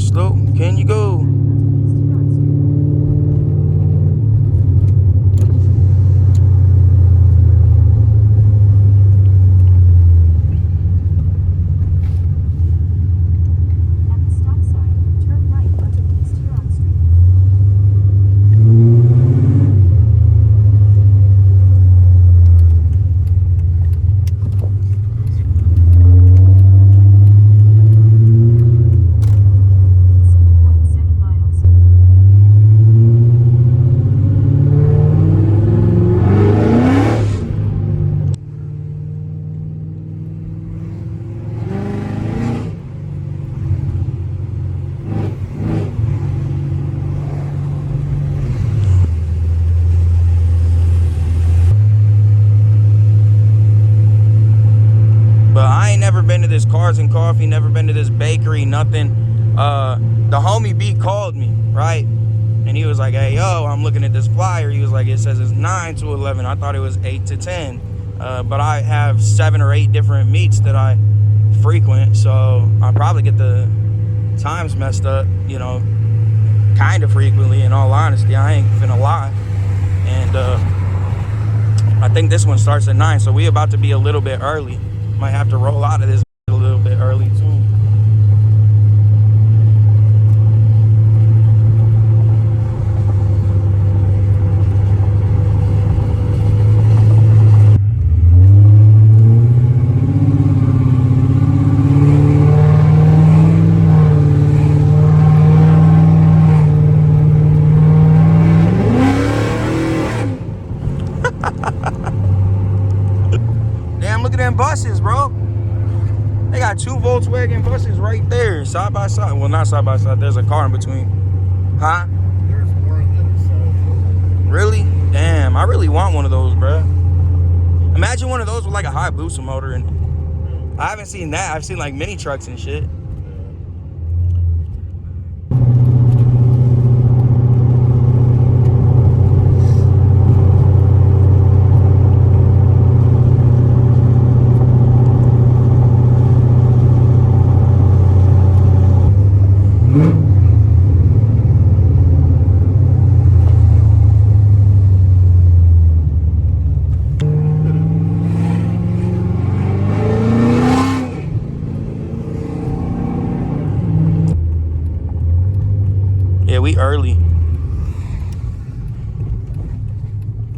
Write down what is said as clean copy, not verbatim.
slow can you go? Never been to this Cars and Coffee, never been to this bakery, nothing. The homie B called me, right? And he was like, hey, yo, I'm looking at this flyer. He was like, it says it's 9 to 11. I thought it was 8 to 10. But I have 7 or 8 different meets that I frequent. So I probably get the times messed up, you know, kind of frequently, in all honesty. I ain't finna lie. And I think this one starts at 9. So we about to be a little bit early. Might have to roll out of this a little bit early too. Damn, look at them buses, bro. They got 2 Volkswagen buses right there, side by side. Well, not side by side. There's a car in between. Huh? There's more on the other side. Really? Damn, I really want one of those, bro. Imagine one of those with like a high booster motor. And I haven't seen that. I've seen like mini trucks and shit. Yeah, we early.